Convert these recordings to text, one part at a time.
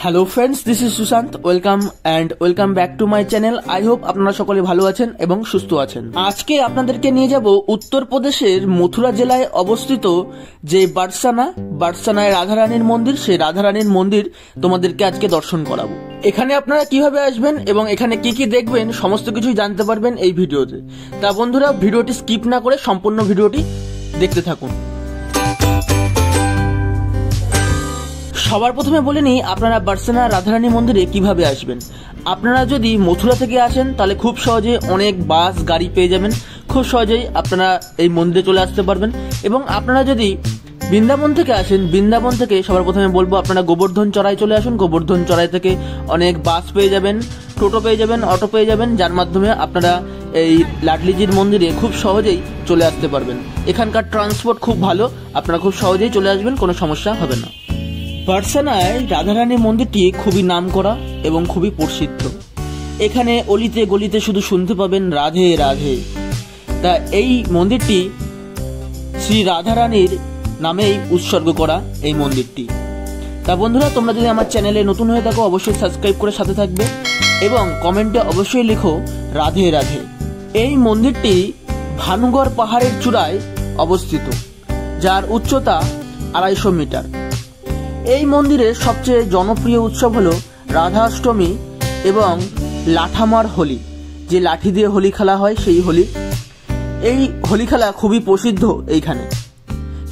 Hello friends, this is Sushant. Welcome back to my channel. I hope আপনারা সকলে ভালো আছেন এবং সুস্থ আছেন। আজকে আপনাদেরকে নিয়ে যাব উত্তরপ্রদেশের মথুরা জেলায় অবস্থিত যে বারসানায় রাধারানীর মন্দির, সেই রাধারানীর মন্দির তোমাদেরকে আজকে দর্শন করাবো। এখানে আপনারা কিভাবে আসবেন এবং এখানে কি কি দেখবেন সমস্ত কিছুই জানতে পারবেন এই ভিডিওতে। তা বন্ধুরা, ভিডিওটি স্কিপ না করে সম্পূর্ণ ভিডিওটি দেখতে থাকুন। সবার প্রথমে বলে নিই আপনারা বারসানা রাধারানী মন্দিরে কিভাবে আসবেন। আপনারা যদি মথুরা থেকে আসেন তাহলে খুব সহজে অনেক বাস গাড়ি পেয়ে যাবেন, খুব সহজেই আপনারা এই মন্দিরে চলে আসতে পারবেন। এবং আপনারা যদি বৃন্দাবন থেকে আসেন, বৃন্দাবন থেকে সবার প্রথমে বলবো আপনারা গোবর্ধন চড়াই চলে আসুন। গোবর্ধন চড়াই থেকে অনেক বাস পেয়ে যাবেন, টোটো পেয়ে যাবেন, অটো পেয়ে যাবেন, যার মাধ্যমে আপনারা এই লাডলিজির মন্দিরে খুব সহজেই চলে আসতে পারবেন। এখানকার ট্রান্সপোর্ট খুব ভালো, আপনারা খুব সহজেই চলে আসবেন, কোনো সমস্যা হবে না। বারসানায় রাধারানী মন্দিরটি খুবই নামকরা এবং খুবই প্রসিদ্ধ। এখানে অলিতে গলিতে শুধু শুনতে পাবেন রাধে রাধে। তা এই মন্দিরটি শ্রী রাধারানীর নামেই উৎসর্গ করা এই মন্দিরটি। তা বন্ধুরা, তোমরা যদি আমার চ্যানেলে নতুন হয়ে থাকো অবশ্যই সাবস্ক্রাইব করে সাথে থাকবে এবং কমেন্টে অবশ্যই লিখো রাধে রাধে। এই মন্দিরটি ভানুগড় পাহাড়ের চূড়ায় অবস্থিত, যার উচ্চতা 250 মিটার। এই মন্দিরের সবচেয়ে জনপ্রিয় উৎসব হল রাধাষ্টমী এবং লাঠামার হোলি, যে লাঠি দিয়ে হোলি খেলা হয় সেই হোলি। এই হোলি খেলা খুবই প্রসিদ্ধ এইখানে,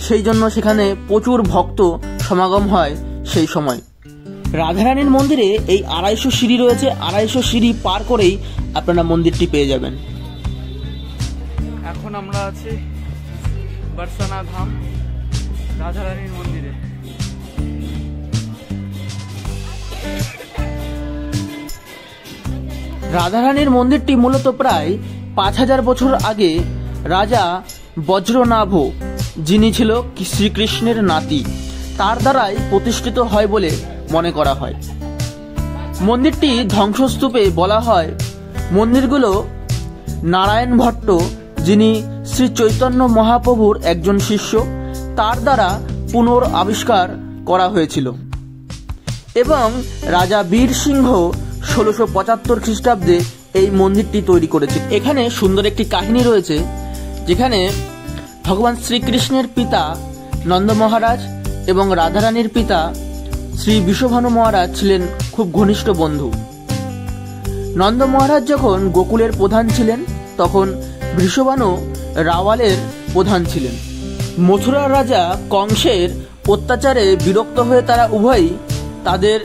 সেই জন্য সেখানে প্রচুর ভক্ত সমাগম হয় সেই সময়। রাধারানীর মন্দিরে এই 250 সিঁড়ি রয়েছে, 250 সিঁড়ি পার করেই আপনারা মন্দিরটি পেয়ে যাবেন। এখন আমরা আছি বারসানা ধাম রাধারানীর মন্দিরে। রাধারানীর মন্দিরটি মূলত প্রায় 5000 বছর আগে রাজা বজ্রনাভ, যিনি ছিল শ্রীকৃষ্ণের নাতি, তার দ্বারাই প্রতিষ্ঠিত হয় বলে মনে করা হয়। মন্দিরটি ধ্বংসস্তূপে বলা হয় মন্দিরগুলো নারায়ণ ভট্ট, যিনি শ্রী চৈতন্য মহাপ্রভুর একজন শিষ্য, তার দ্বারা পুনরাবিষ্কার করা হয়েছিল। এবং রাজা বীর সিংহ 1675 খ্রিস্টাব্দে এই মন্দিরটি তৈরি করেছে। এখানে সুন্দর একটি কাহিনী রয়েছে, যেখানে ভগবান শ্রীকৃষ্ণের পিতা নন্দ মহারাজ এবং রাধারানীর পিতা শ্রী বিশ্বভানু মহারাজ ছিলেন খুব ঘনিষ্ঠ বন্ধু। নন্দ মহারাজ যখন গোকুলের প্রধান ছিলেন তখন বৃষভানু রাওয়ালের প্রধান ছিলেন। মথুরার রাজা কংসের অত্যাচারে বিরক্ত হয়ে তারা উভয়ই তাদের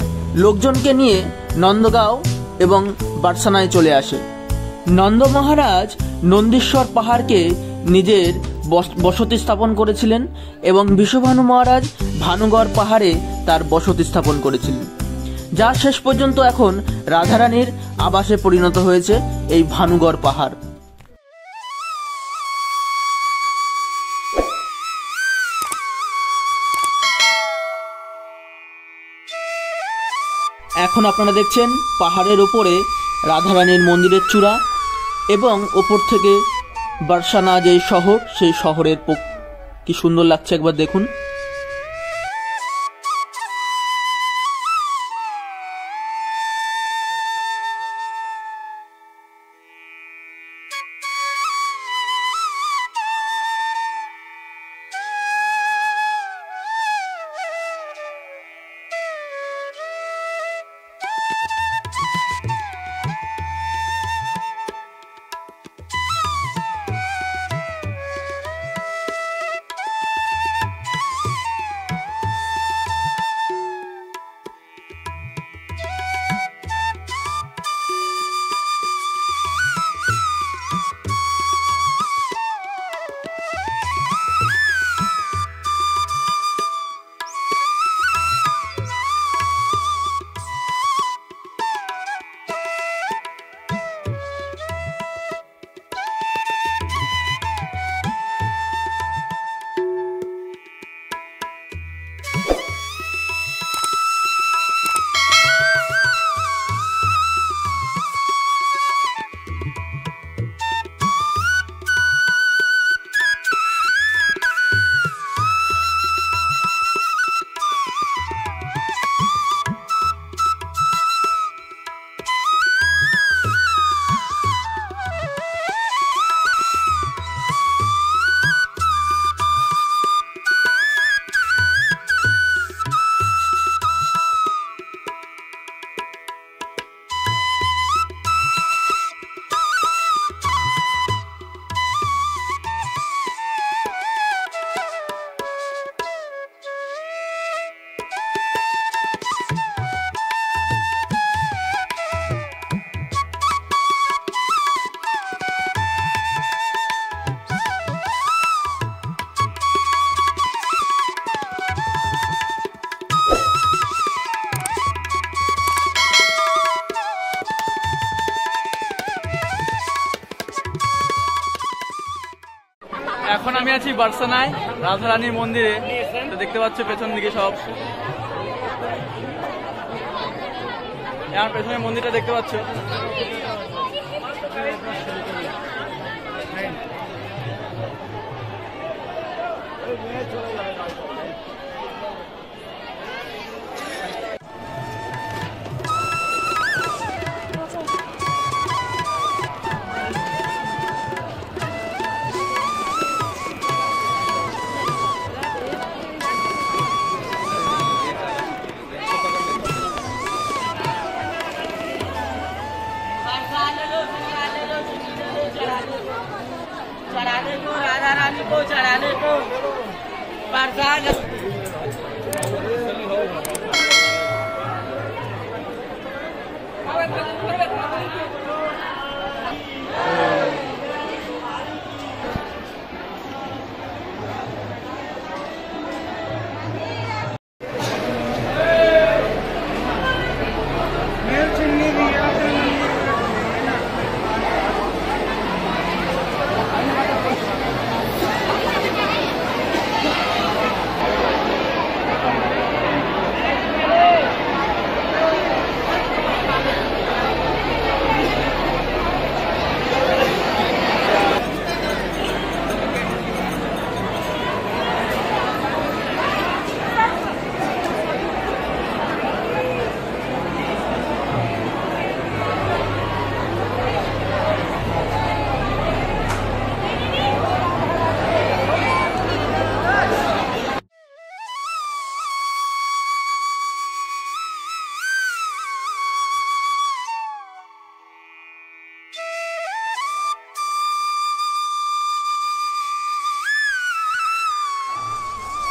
লোকজনকে নিয়ে নন্দগাঁও এবং বারসানায় চলে আসে। নন্দ মহারাজ নন্দীশ্বর পাহাড়কে নিজের বসতি স্থাপন করেছিলেন এবং বিশ্বভানু মহারাজ ভানুগড় পাহাড়ে তার বসতি স্থাপন করেছিলেন, যা শেষ পর্যন্ত এখন রাধারানীর আবাসে পরিণত হয়েছে এই ভানুগড় পাহাড়। এখন আপনারা দেখছেন পাহাড়ের ওপরে রাধারানীর মন্দিরের চূড়া এবং ওপর থেকে বারসানা যে শহর, সেই শহরের কি সুন্দর লাগছে একবার দেখুন। আমি আছি বার্সানায় রাধারানীর মন্দিরে। তো দেখতে পাচ্ছ পেছন দিকে সব, আমার পেছনে মন্দিরটা দেখতে পাচ্ছ। चढ़ाने को राधा रानी को चढ़ाने को प्रसाद।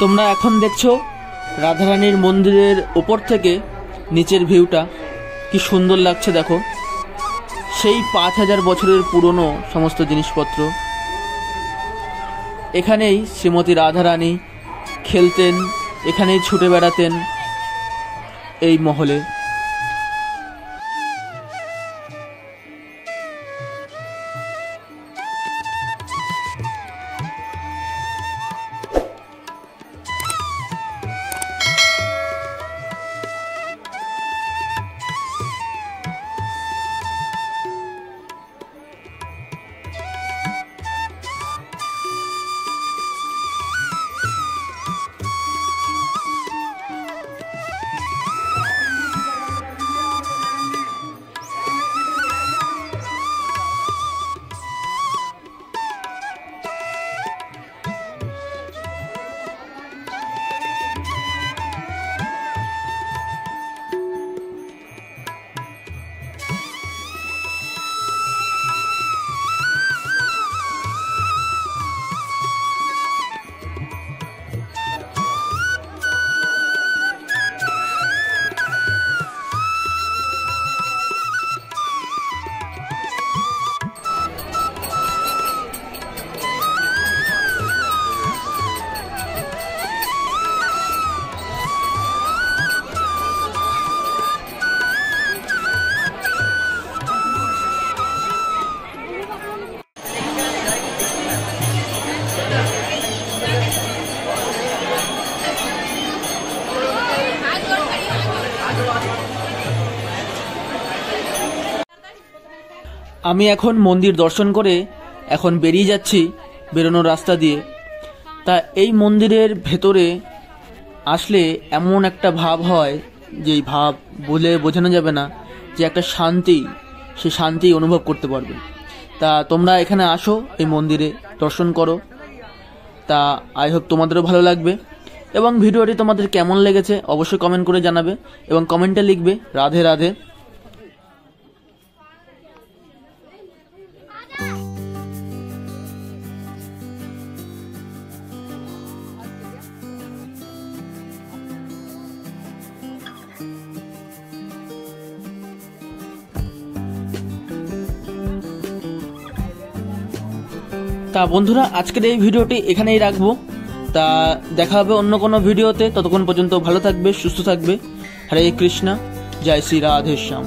তোমরা এখন দেখছো রাধারানীর মন্দিরের ওপর থেকে নিচের ভিউটা, কি সুন্দর লাগছে দেখো। সেই 5000 বছরের পুরনো সমস্ত জিনিসপত্র। এখানেই শ্রীমতী রাধারানী খেলতেন, এখানেই ছুটে বেড়াতেন এই মহলে। আমি এখন মন্দির দর্শন করে এখন বেরিয়ে যাচ্ছি বেরোনোর রাস্তা দিয়ে। তা এই মন্দিরের ভেতরে আসলে এমন একটা ভাব হয় যে এই ভাব বলে বোঝানো যাবে না, যে একটা শান্তি, সে শান্তি অনুভব করতে পারবে। তা তোমরা এখানে আসো, এই মন্দিরে দর্শন করো। তা আই হোপ তোমাদেরও ভালো লাগবে, এবং ভিডিওটি তোমাদের কেমন লেগেছে অবশ্যই কমেন্ট করে জানাবে, এবং কমেন্টে লিখবে রাধে রাধে। তা বন্ধুরা, আজকের এই ভিডিওটি এখানেই রাখবো। তা দেখা হবে অন্য কোনো ভিডিওতে। ততক্ষণ পর্যন্ত ভালো থাকবে, সুস্থ থাকবে। হরে কৃষ্ণা, জয় শ্রী রাধে শ্যাম।